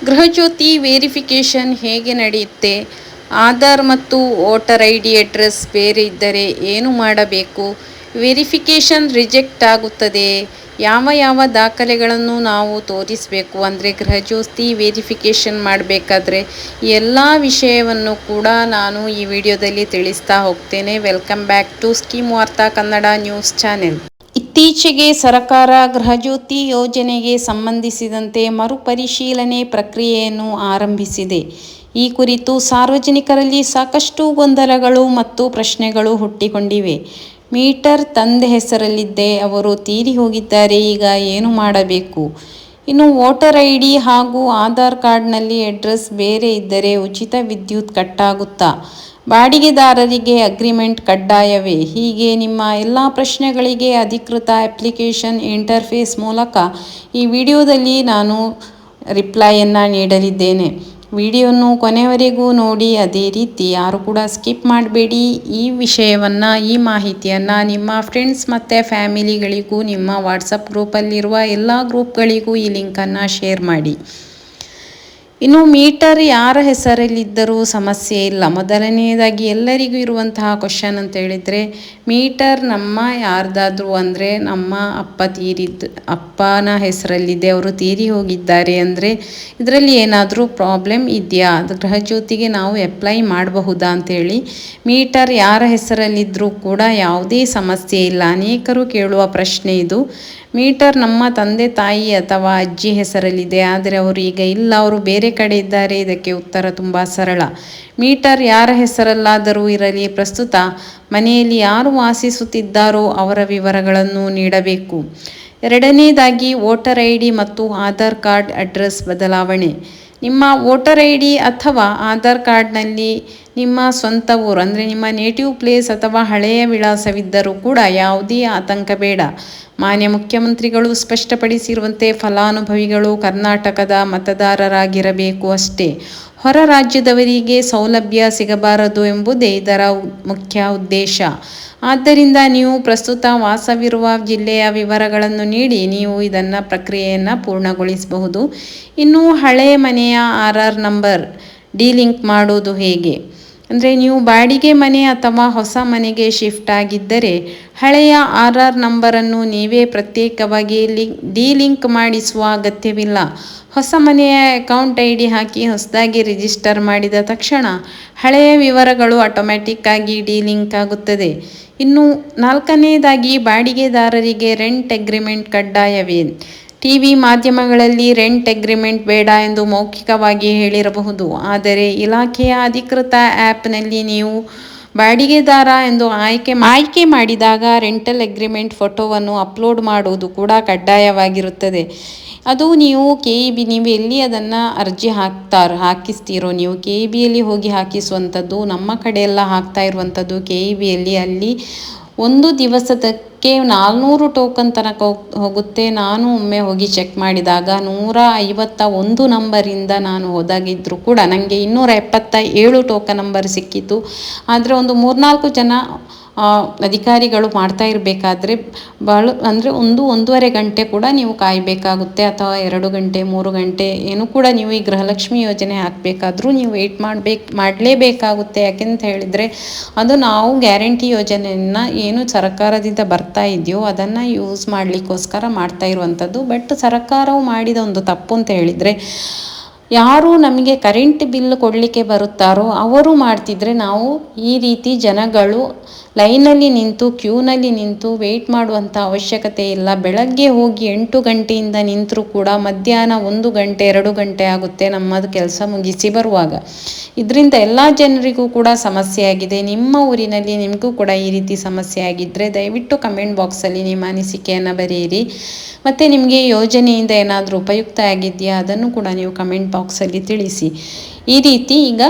Gruhajyothi verification ಹೇಗೆ ನಡೆಯುತ್ತೆ? ಆಧಾರ್ ಮತ್ತು ವೋಟರ್ ಐ.ಡಿ ಅಡ್ರೆಸ್ ಬೇರೆ ಇದ್ದರೆ ಏನು ಮಾಡಬೇಕು? ವೆರಿಫಿಕೇಷನ್ ರಿಜೆಕ್ಟ್ ಆಗುತ್ತದೆ. ಯಾವ ಯಾವ ದಾಖಲೆಗಳನ್ನು ನಾವು ತೋರಿಸಬೇಕು ಅಂದರೆ ಗೃಹಜ್ಯೋತಿ ವೇರಿಫಿಕೇಷನ್ ಮಾಡಬೇಕಾದ್ರೆ ಎಲ್ಲ ವಿಷಯವನ್ನು ಕೂಡ ನಾನು ಈ ವಿಡಿಯೋದಲ್ಲಿ ತಿಳಿಸ್ತಾ ಹೋಗ್ತೇನೆ. ವೆಲ್ಕಮ್ ಬ್ಯಾಕ್ ಟು ಸ್ಕೀಮ್ ವಾರ್ತಾ ಕನ್ನಡ ನ್ಯೂಸ್ ಚಾನೆಲ್. ಇತ್ತೀಚೆಗೆ ಸರ್ಕಾರ ಗೃಹಜ್ಯೋತಿ ಯೋಜನೆಗೆ ಸಂಬಂಧಿಸಿದಂತೆ ಮರುಪರಿಶೀಲನೆ ಪ್ರಕ್ರಿಯೆಯನ್ನು ಆರಂಭಿಸಿದೆ. ಈ ಕುರಿತು ಸಾರ್ವಜನಿಕರಲ್ಲಿ ಸಾಕಷ್ಟು ಗೊಂದಲಗಳು ಮತ್ತು ಪ್ರಶ್ನೆಗಳು ಹುಟ್ಟಿಕೊಂಡಿವೆ. ಮೀಟರ್ ತಂದೆ ಹೆಸರಲ್ಲಿದ್ದೆ, ಅವರು ತೀರಿ ಹೋಗಿದ್ದಾರೆ, ಈಗ ಏನು ಮಾಡಬೇಕು? ಇನ್ನು ವೋಟರ್ ಐ.ಡಿ ಹಾಗೂ ಆಧಾರ್ ಕಾರ್ಡ್ನಲ್ಲಿ ಅಡ್ರೆಸ್ ಬೇರೆ ಇದ್ದರೆ ಉಚಿತ ವಿದ್ಯುತ್ ಕಟ್ಟಾಗುತ್ತಾ? ಬಾಡಿಗೆದಾರರಿಗೆ ಅಗ್ರಿಮೆಂಟ್ ಕಡ್ಡಾಯವೇ? ಹೀಗೆ ನಿಮ್ಮ ಎಲ್ಲ ಪ್ರಶ್ನೆಗಳಿಗೆ ಅಧಿಕೃತ ಅಪ್ಲಿಕೇಶನ್ ಇಂಟರ್ಫೇಸ್ ಮೂಲಕ ಈ ವಿಡಿಯೋದಲ್ಲಿ ನಾನು ರಿಪ್ಲೈಯನ್ನು ನೀಡಲಿದ್ದೇನೆ. ವಿಡಿಯೋನು ಕೊನೆವರೆಗೂ ನೋಡಿ, ಅದೇ ರೀತಿ ಯಾರು ಕೂಡ ಸ್ಕಿಪ್ ಮಾಡಬೇಡಿ. ಈ ವಿಷಯವನ್ನು, ಈ ಮಾಹಿತಿಯನ್ನು ನಿಮ್ಮ ಫ್ರೆಂಡ್ಸ್ ಮತ್ತು ಫ್ಯಾಮಿಲಿಗಳಿಗೂ, ನಿಮ್ಮ ವಾಟ್ಸಪ್ ಗ್ರೂಪಲ್ಲಿರುವ ಎಲ್ಲ ಗ್ರೂಪ್ಗಳಿಗೂ ಈ ಲಿಂಕನ್ನು ಶೇರ್ ಮಾಡಿ. ಇನ್ನು ಮೀಟರ್ ಯಾರ ಹೆಸರಲ್ಲಿದ್ದರೂ ಸಮಸ್ಯೆ ಇಲ್ಲ. ಮೊದಲನೆಯದಾಗಿ ಎಲ್ಲರಿಗೂ ಇರುವಂತಹ ಕ್ವಶನ್ ಅಂತ ಹೇಳಿದರೆ, ಮೀಟರ್ ನಮ್ಮ ಯಾರ್ದಾದ್ರೂ ಅಂದರೆ ನಮ್ಮ ಅಪ್ಪನ ಹೆಸರಲ್ಲಿದೆ, ಅವರು ತೀರಿ ಹೋಗಿದ್ದಾರೆ ಅಂದರೆ ಇದರಲ್ಲಿ ಏನಾದರೂ ಪ್ರಾಬ್ಲಮ್ ಇದೆಯಾ, ಅದು ಗೃಹಜ್ಯೋತಿಗೆ ನಾವು ಅಪ್ಲೈ ಮಾಡಬಹುದಾ ಅಂತೇಳಿ. ಮೀಟರ್ ಯಾರ ಹೆಸರಲ್ಲಿದ್ದರೂ ಕೂಡ ಯಾವುದೇ ಸಮಸ್ಯೆ ಇಲ್ಲ. ಅನೇಕರು ಕೇಳುವ ಪ್ರಶ್ನೆ ಇದು. ಮೀಟರ್ ನಮ್ಮ ತಂದೆ ತಾಯಿ ಅಥವಾ ಅಜ್ಜಿ ಹೆಸರಲ್ಲಿದೆ, ಆದರೆ ಅವರು ಈಗ ಇಲ್ಲ, ಅವರು ಬೇರೆ ಕಡೆ ಇದ್ದಾರೆ. ಇದಕ್ಕೆ ಉತ್ತರ ತುಂಬ ಸರಳ. ಮೀಟರ್ ಯಾರ ಹೆಸರಲ್ಲಾದರೂ ಇರಲಿ, ಪ್ರಸ್ತುತ ಮನೆಯಲ್ಲಿ ಯಾರು ವಾಸಿಸುತ್ತಿದ್ದಾರೋ ಅವರ ವಿವರಗಳನ್ನು ನೀಡಬೇಕು. ಎರಡನೇದಾಗಿ ವೋಟರ್ ಐ.ಡಿ ಮತ್ತು ಆಧಾರ್ ಕಾರ್ಡ್ ಅಡ್ರೆಸ್ ಬದಲಾವಣೆ. ನಿಮ್ಮ ವೋಟರ್ ಐ.ಡಿ ಅಥವಾ ಆಧಾರ್ ಕಾರ್ಡ್ನಲ್ಲಿ ನಿಮ್ಮ ಸ್ವಂತ ಊರು ಅಂದರೆ ನಿಮ್ಮ ನೇಟಿವ್ ಪ್ಲೇಸ್ ಅಥವಾ ಹಳೆಯ ವಿಳಾಸವಿದ್ದರೂ ಕೂಡ ಯಾವುದೇ ಆತಂಕ ಬೇಡ. ಮಾನ್ಯ ಮುಖ್ಯಮಂತ್ರಿಗಳು ಸ್ಪಷ್ಟಪಡಿಸಿರುವಂತೆ ಫಲಾನುಭವಿಗಳು ಕರ್ನಾಟಕದ ಮತದಾರರಾಗಿರಬೇಕು ಅಷ್ಟೇ. ಹೊರ ರಾಜ್ಯದವರಿಗೆ ಸೌಲಭ್ಯ ಸಿಗಬಾರದು ಎಂಬುದೇ ಇದರ ಮುಖ್ಯ ಉದ್ದೇಶ. ಆದ್ದರಿಂದ ನೀವು ಪ್ರಸ್ತುತ ವಾಸವಿರುವ ಜಿಲ್ಲೆಯ ವಿವರಗಳನ್ನು ನೀಡಿ ನೀವು ಇದನ್ನು ಪ್ರಕ್ರಿಯೆಯನ್ನು ಪೂರ್ಣಗೊಳಿಸಬಹುದು. ಇನ್ನು ಹಳೆಯ ಮನೆಯ ಆರ್ ನಂಬರ್ ಡಿಲಿಂಕ್ ಮಾಡೋದು ಹೇಗೆ ಅಂದರೆ, ನೀವು ಬಾಡಿಗೆ ಮನೆ ಅಥವಾ ಹೊಸ ಮನೆಗೆ ಶಿಫ್ಟ್ ಆಗಿದ್ದರೆ ಹಳೆಯ ಆರ್ ನಂಬರನ್ನು ನೀವೇ ಪ್ರತ್ಯೇಕವಾಗಿ ಡಿಲಿಂಕ್ ಮಾಡಿಸುವ ಅಗತ್ಯವಿಲ್ಲ. ಹೊಸ ಮನೆಯ ಅಕೌಂಟ್ ಐ.ಡಿ ಹಾಕಿ ಹೊಸದಾಗಿ ರಿಜಿಸ್ಟರ್ ಮಾಡಿದ ತಕ್ಷಣ ಹಳೆಯ ವಿವರಗಳು ಆಟೋಮ್ಯಾಟಿಕ್ ಆಗಿ ಡಿಲಿಂಕ್ ಆಗುತ್ತದೆ. ಇನ್ನು ನಾಲ್ಕನೆಯದಾಗಿ ಬಾಡಿಗೆದಾರರಿಗೆ ರೆಂಟ್ ಅಗ್ರಿಮೆಂಟ್ ಕಡ್ಡಾಯವೇ? ಟಿವಿ ಮಾಧ್ಯಮಗಳಲ್ಲಿ ರೆಂಟ್ ಅಗ್ರಿಮೆಂಟ್ ಬೇಡ ಎಂದು ಮೌಖಿಕವಾಗಿ ಹೇಳಿರಬಹುದು, ಆದರೆ ಇಲಾಖೆಯ ಅಧಿಕೃತ ಆ್ಯಪ್ನಲ್ಲಿ ನೀವು ಬಾಡಿಗೆದಾರ ಎಂದು ಆಯ್ಕೆ ಮಾಡಿದಾಗ ರೆಂಟಲ್ ಅಗ್ರಿಮೆಂಟ್ ಫೋಟೋವನ್ನು ಅಪ್ಲೋಡ್ ಮಾಡುವುದು ಕೂಡ ಕಡ್ಡಾಯವಾಗಿರುತ್ತದೆ. ಅದು ನೀವು KEB, ನೀವು ಎಲ್ಲಿ ಅದನ್ನು ಅರ್ಜಿ ಹಾಕಿಸ್ತೀರೋ, ನೀವು KEBಯಲ್ಲಿ ಹೋಗಿ ಹಾಕಿಸುವಂಥದ್ದು. ನಮ್ಮ ಕಡೆ ಎಲ್ಲ ಹಾಕ್ತಾ ಇರುವಂಥದ್ದು KEBಯಲ್ಲಿ. ಅಲ್ಲಿ ಒಂದು ದಿವಸಕ್ಕೆ 400 ಟೋಕನ್ ತನಕ ಹೋಗುತ್ತೆ. ನಾನು ಒಮ್ಮೆ ಹೋಗಿ ಚೆಕ್ ಮಾಡಿದಾಗ 151 ನಂಬರಿಂದ ನಾನು ಹೋದಾಗಿದ್ದರೂ ಕೂಡ ನನಗೆ 277 ಟೋಕನ್ ನಂಬರ್ ಸಿಕ್ಕಿತು. ಆದರೆ ಒಂದು 3-4 ಜನ ಅಧಿಕಾರಿಗಳು ಮಾಡ್ತಾ ಇರಬೇಕಾದ್ರೆ ಅಂದರೆ 1-1.5 ಗಂಟೆ ಕೂಡ ನೀವು ಕಾಯಬೇಕಾಗುತ್ತೆ, ಅಥವಾ 2 ಗಂಟೆ 3 ಗಂಟೆ ಏನು ಕೂಡ. ನೀವು ಈ ಗೃಹಲಕ್ಷ್ಮಿ ಯೋಜನೆ ಹಾಕಬೇಕಾದ್ರೂ ನೀವು ವೆಯ್ಟ್ ಮಾಡಲೇಬೇಕಾಗುತ್ತೆ. ಯಾಕೆಂತ ಹೇಳಿದರೆ ಅದು ನಾವು ಗ್ಯಾರಂಟಿ ಯೋಜನೆಯನ್ನು ಏನು ಸರ್ಕಾರದಿಂದ ಬರ್ತಾ ಇದೆಯೋ ಅದನ್ನು ಯೂಸ್ ಮಾಡಲಿಕ್ಕೋಸ್ಕರ ಮಾಡ್ತಾ ಇರುವಂಥದ್ದು. ಬಟ್ ಸರ್ಕಾರವು ಮಾಡಿದ ಒಂದು ತಪ್ಪು ಅಂತ ಹೇಳಿದರೆ, ಯಾರು ನಮಗೆ ಕರೆಂಟ್ ಬಿಲ್ ಕೊಡಲಿಕ್ಕೆ ಬರುತ್ತಾರೋ ಅವರು ಮಾಡ್ತಿದ್ರೆ ನಾವು ಈ ರೀತಿ ಜನಗಳು ಲೈನಲ್ಲಿ ನಿಂತು ಕ್ಯೂನಲ್ಲಿ ನಿಂತು ವೆಯ್ಟ್ ಮಾಡುವಂಥ ಅವಶ್ಯಕತೆ ಇಲ್ಲ. ಬೆಳಗ್ಗೆ ಹೋಗಿ 8 ಗಂಟೆಯಿಂದ ನಿಂತರೂ ಕೂಡ ಮಧ್ಯಾಹ್ನ 1 ಗಂಟೆ 2 ಗಂಟೆ ಆಗುತ್ತೆ ನಮ್ಮದು ಕೆಲಸ ಮುಗಿಸಿ ಬರುವಾಗ. ಇದರಿಂದ ಎಲ್ಲ ಜನರಿಗೂ ಕೂಡ ಸಮಸ್ಯೆ ಆಗಿದೆ. ನಿಮ್ಮ ಊರಿನಲ್ಲಿ ನಿಮಗೂ ಕೂಡ ಈ ರೀತಿ ಸಮಸ್ಯೆ ಆಗಿದ್ದರೆ ದಯವಿಟ್ಟು ಕಮೆಂಟ್ ಬಾಕ್ಸಲ್ಲಿ ನಿಮ್ಮ ಅನಿಸಿಕೆಯನ್ನು ಬರೆಯಿರಿ. ಮತ್ತು ನಿಮಗೆ ಯೋಜನೆಯಿಂದ ಏನಾದರೂ ಉಪಯುಕ್ತ ಆಗಿದೆಯಾ ಅದನ್ನು ಕೂಡ ನೀವು ಕಮೆಂಟ್ ಬಾಕ್ಸಲ್ಲಿ ತಿಳಿಸಿ. ಈ ರೀತಿ ಈಗ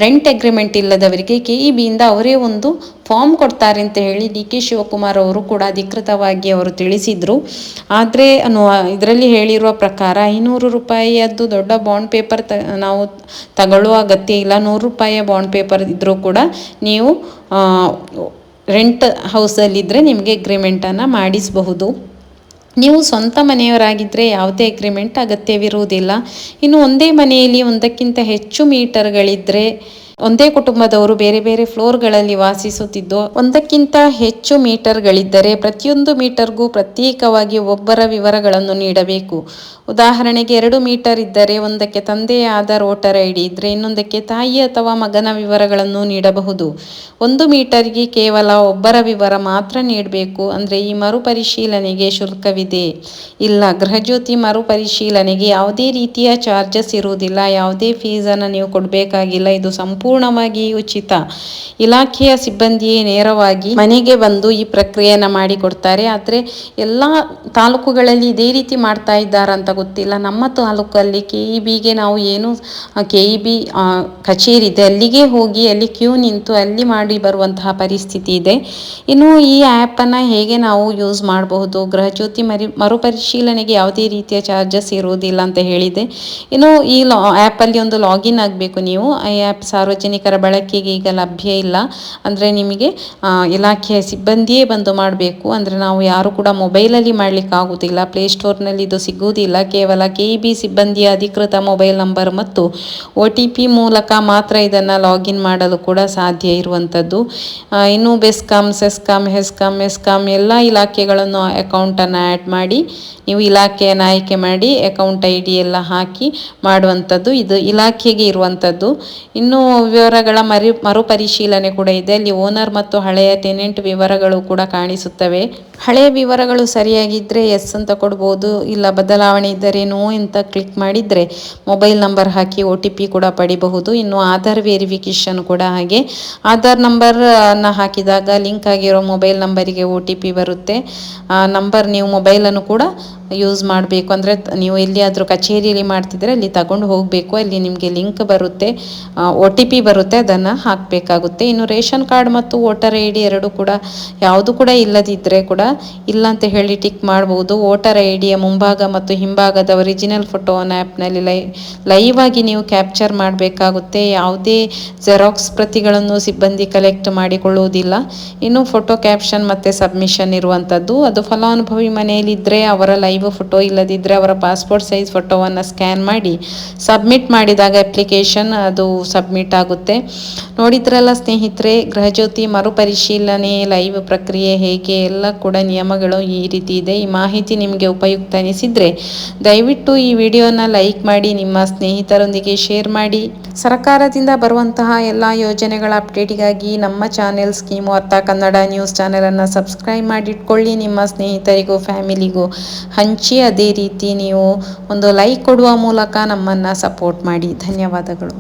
ರೆಂಟ್ ಅಗ್ರಿಮೆಂಟ್ ಇಲ್ಲದವರಿಗೆ KEBಯಿಂದ ಅವರೇ ಒಂದು ಫಾರ್ಮ್ ಕೊಡ್ತಾರೆ ಅಂತ ಹೇಳಿ DK ಶಿವಕುಮಾರ್ ಅವರು ಕೂಡ ಅಧಿಕೃತವಾಗಿ ಅವರು ತಿಳಿಸಿದರು. ಆದರೆ ಇದರಲ್ಲಿ ಹೇಳಿರುವ ಪ್ರಕಾರ 500 ರೂಪಾಯಿಯದ್ದು ದೊಡ್ಡ ಬಾಂಡ್ ಪೇಪರ್ ನಾವು ತಗೊಳ್ಳುವ ಅಗತ್ಯ ಇಲ್ಲ. 100 ರೂಪಾಯಿಯ ಬಾಂಡ್ ಪೇಪರ್ ಇದ್ದರೂ ಕೂಡ ನೀವು ರೆಂಟ್ ಹೌಸಲ್ಲಿದ್ದರೆ ನಿಮಗೆ ಅಗ್ರಿಮೆಂಟನ್ನು ಮಾಡಿಸಬಹುದು. ನೀವು ಸ್ವಂತ ಮನೆಯವರಾಗಿದ್ದರೆ ಯಾವುದೇ ಅಗ್ರಿಮೆಂಟ್ ಅಗತ್ಯವಿರುವುದಿಲ್ಲ. ಇನ್ನು ಒಂದೇ ಮನೆಯಲ್ಲಿ ಒಂದಕ್ಕಿಂತ ಹೆಚ್ಚು ಮೀಟರ್ಗಳಿದ್ದರೆ, ಒಂದೇ ಕುಟುಂಬದವರು ಬೇರೆ ಬೇರೆ ಫ್ಲೋರ್ಗಳಲ್ಲಿ ವಾಸಿಸುತ್ತಿದ್ದು ಒಂದಕ್ಕಿಂತ ಹೆಚ್ಚು ಮೀಟರ್ಗಳಿದ್ದರೆ ಪ್ರತಿಯೊಂದು ಮೀಟರ್ಗೂ ಪ್ರತ್ಯೇಕವಾಗಿ ಒಬ್ಬರ ವಿವರಗಳನ್ನು ನೀಡಬೇಕು. ಉದಾಹರಣೆಗೆ 2 ಮೀಟರ್ ಇದ್ದರೆ ಒಂದಕ್ಕೆ ತಂದೆಯ ಆಧಾರ್ ವೋಟರ್ ID ಇದ್ದರೆ ಇನ್ನೊಂದಕ್ಕೆ ತಾಯಿ ಅಥವಾ ಮಗನ ವಿವರಗಳನ್ನು ನೀಡಬಹುದು. 1 ಮೀಟರ್ಗೆ ಕೇವಲ ಒಬ್ಬರ ವಿವರ ಮಾತ್ರ ನೀಡಬೇಕು. ಅಂದರೆ ಈ ಮರುಪರಿಶೀಲನೆಗೆ ಶುಲ್ಕವಿದೆ? ಇಲ್ಲ, ಗೃಹಜ್ಯೋತಿ ಮರುಪರಿಶೀಲನೆಗೆ ಯಾವುದೇ ರೀತಿಯ ಚಾರ್ಜಸ್ ಇರುವುದಿಲ್ಲ. ಯಾವುದೇ ಫೀಸನ್ನು ನೀವು ಕೊಡಬೇಕಾಗಿಲ್ಲ. ಇದು ಸಂಪೂರ್ಣವಾಗಿ ಉಚಿತ. ಇಲಾಖೆಯ ಸಿಬ್ಬಂದಿಯೇ ನೇರವಾಗಿ ಮನೆಗೆ ಬಂದು ಈ ಪ್ರಕ್ರಿಯೆಯನ್ನು ಮಾಡಿಕೊಡ್ತಾರೆ. ಆದರೆ ಎಲ್ಲ ತಾಲೂಕುಗಳಲ್ಲಿ ಇದೇ ರೀತಿ ಮಾಡ್ತಾ ಇದ್ದಾರಂತ ಗೊತ್ತಿಲ್ಲ. ನಮ್ಮ ತಾಲೂಕಲ್ಲಿ KEBಗೆ ನಾವು ಏನು KEB ಕಚೇರಿ ಇದೆ ಅಲ್ಲಿಗೆ ಹೋಗಿ ಅಲ್ಲಿ ಕ್ಯೂ ನಿಂತು ಅಲ್ಲಿ ಮಾಡಿ ಬರುವಂತಹ ಪರಿಸ್ಥಿತಿ ಇದೆ. ಇನ್ನು ಈ ಆ್ಯಪನ್ನು ಹೇಗೆ ನಾವು ಯೂಸ್ ಮಾಡಬಹುದು? ಗೃಹಜ್ಯೋತಿ ಮರುಪರಿಶೀಲನೆಗೆ ಯಾವುದೇ ರೀತಿಯ ಚಾರ್ಜಸ್ ಇರುವುದಿಲ್ಲ ಅಂತ ಹೇಳಿದೆ. ಇನ್ನು ಈ ಆ್ಯಪಲ್ಲಿ ಒಂದು ಲಾಗಿನ್ ಆಗಬೇಕು ನೀವು. ಈ ಆ್ಯಪ್ ಸಾರ್ವಜನಿಕರ ಬಳಕೆಗೆ ಈಗ ಲಭ್ಯ ಇಲ್ಲ. ಅಂದರೆ ನಿಮಗೆ ಇಲಾಖೆಯ ಸಿಬ್ಬಂದಿಯೇ ಬಂದು ಮಾಡಬೇಕು. ಅಂದರೆ ನಾವು ಯಾರು ಕೂಡ ಮೊಬೈಲಲ್ಲಿ ಮಾಡಲಿಕ್ಕೆ ಆಗೋದಿಲ್ಲ. ಪ್ಲೇಸ್ಟೋರ್ನಲ್ಲಿ ಇದು ಸಿಗುವುದಿಲ್ಲ. ಕೇವಲ KEB ಸಿಬ್ಬಂದಿಯ ಅಧಿಕೃತ ಮೊಬೈಲ್ ನಂಬರ್ ಮತ್ತು OTP ಮೂಲಕ ಮಾತ್ರ ಇದನ್ನು ಲಾಗಿನ್ ಮಾಡಲು ಕೂಡ ಸಾಧ್ಯ ಇರುವಂಥದ್ದು. ಇನ್ನು ಬೆಸ್ಕಾಂ, ಸೆಸ್ಕಾಂ, ಹೆಸ್ಕಾಂ ಎಲ್ಲ ಇಲಾಖೆಗಳನ್ನು ಅಕೌಂಟನ್ನು ಆ್ಯಡ್ ಮಾಡಿ ನೀವು ಇಲಾಖೆಯನ್ನು ಆಯ್ಕೆ ಮಾಡಿ ಅಕೌಂಟ್ ID ಎಲ್ಲ ಹಾಕಿ ಮಾಡುವಂಥದ್ದು. ಇದು ಇಲಾಖೆಗೆ ಇರುವಂಥದ್ದು. ಇನ್ನು ವಿವರಗಳ ಮರುಪರಿಶೀಲನೆ ಕೂಡ ಇದೆ. ಅಲ್ಲಿ ಓನರ್ ಮತ್ತು ಹಳೆಯ ಟೆನೆಂಟ್ ವಿವರಗಳು ಕೂಡ ಕಾಣಿಸುತ್ತವೆ. ಹಳೆಯ ವಿವರಗಳು ಸರಿಯಾಗಿದ್ದರೆ ಎಸ್ ಅಂತ ಕೊಡ್ಬೋದು. ಇಲ್ಲ ಬದಲಾವಣೆ ಇದ್ದರೆ ನೋ ಅಂತ ಕ್ಲಿಕ್ ಮಾಡಿದರೆ ಮೊಬೈಲ್ ನಂಬರ್ ಹಾಕಿ OTP ಕೂಡ ಪಡಿಬಹುದು. ಇನ್ನು ಆಧಾರ್ ವೆರಿಫಿಕೇಷನ್ ಕೂಡ ಹಾಗೆ. ಆಧಾರ್ ನಂಬರನ್ನು ಹಾಕಿದಾಗ ಲಿಂಕ್ ಆಗಿರೋ ಮೊಬೈಲ್ ನಂಬರಿಗೆ OTP ಬರುತ್ತೆ. ಆ ನಂಬರ್ ನೀವು ಮೊಬೈಲನ್ನು ಕೂಡ ಯೂಸ್ ಮಾಡಬೇಕು. ಅಂದರೆ ನೀವು ಎಲ್ಲಿಯಾದರೂ ಕಚೇರಿಯಲ್ಲಿ ಮಾಡ್ತಿದ್ರೆ ಅಲ್ಲಿ ತಗೊಂಡು ಹೋಗಬೇಕು. ಅಲ್ಲಿ ನಿಮಗೆ ಲಿಂಕ್ ಬರುತ್ತೆ, OTP ಬರುತ್ತೆ, ಅದನ್ನು ಹಾಕಬೇಕಾಗುತ್ತೆ. ಇನ್ನು ರೇಷನ್ ಕಾರ್ಡ್ ಮತ್ತು ವೋಟರ್ ID ಎರಡು ಕೂಡ ಯಾವುದು ಕೂಡ ಇಲ್ಲದಿದ್ದರೆ ಕೂಡ ಇಲ್ಲ ಅಂತ ಹೇಳಿ ಟಿಕ್ ಮಾಡ್ಬೋದು. ವೋಟರ್ IDಯ ಮುಂಭಾಗ ಮತ್ತು ಹಿಂಭಾಗದ ಒರಿಜಿನಲ್ ಫೋಟೋವನ್ನು ಆ್ಯಪ್ನಲ್ಲಿ ಲೈವ್ ಆಗಿ ನೀವು ಕ್ಯಾಪ್ಚರ್ ಮಾಡಬೇಕಾಗುತ್ತೆ. ಯಾವುದೇ ಜೆರಾಕ್ಸ್ ಪ್ರತಿಗಳನ್ನು ಸಿಬ್ಬಂದಿ ಕಲೆಕ್ಟ್ ಮಾಡಿಕೊಳ್ಳುವುದಿಲ್ಲ. ಇನ್ನು ಫೋಟೋ ಕ್ಯಾಪ್ಷನ್ ಮತ್ತು ಸಬ್ಮಿಷನ್ ಇರುವಂಥದ್ದು. ಅದು ಫಲಾನುಭವಿ ಮನೆಯಲ್ಲಿದ್ದರೆ ಅವರ ಲೈವ್ ಫೋಟೋ, ಇಲ್ಲದಿದ್ದರೆ ಅವರ ಪಾಸ್ಪೋರ್ಟ್ ಸೈಜ್ ಫೋಟೋವನ್ನು ಸ್ಕ್ಯಾನ್ ಮಾಡಿ ಸಬ್ಮಿಟ್ ಮಾಡಿದಾಗ ಅಪ್ಲಿಕೇಶನ್ ಅದು ಸಬ್ಮಿಟ್ ಆಗುತ್ತೆ. ನೋಡಿದ್ರಲ್ಲ ಸ್ನೇಹಿತರೆ, ಗೃಹಜ್ಯೋತಿ ಮರುಪರಿಶೀಲನೆ ಲೈವ್ ಪ್ರಕ್ರಿಯೆ ಹೇಗೆ, ಎಲ್ಲ ಕೂಡ ನಿಯಮಗಳು ಈ ರೀತಿ ಇದೆ. ಈ ಮಾಹಿತಿ ನಿಮಗೆ ಉಪಯುಕ್ತ ಅನಿಸಿದರೆ ದಯವಿಟ್ಟು ಈ ವಿಡಿಯೋನ ಲೈಕ್ ಮಾಡಿ, ನಿಮ್ಮ ಸ್ನೇಹಿತರೊಂದಿಗೆ ಶೇರ್ ಮಾಡಿ. ಸರ್ಕಾರದಿಂದ ಬರುವಂತಹ ಎಲ್ಲ ಯೋಜನೆಗಳ ಅಪ್ಡೇಟಿಗಾಗಿ ನಮ್ಮ ಚಾನೆಲ್ ಸ್ಕೀಮು ಅರ್ಥ ಕನ್ನಡ ನ್ಯೂಸ್ ಚಾನೆಲನ್ನು ಸಬ್ಸ್ಕ್ರೈಬ್ ಮಾಡಿಟ್ಕೊಳ್ಳಿ. ನಿಮ್ಮ ಸ್ನೇಹಿತರಿಗೂ ಫ್ಯಾಮಿಲಿಗೂ ಹಂಚಿ. ಅದೇ ರೀತಿ ನೀವು ಒಂದು ಲೈಕ್ ಕೊಡುವ ಮೂಲಕ ನಮ್ಮನ್ನು ಸಪೋರ್ಟ್ ಮಾಡಿ. ಧನ್ಯವಾದಗಳು.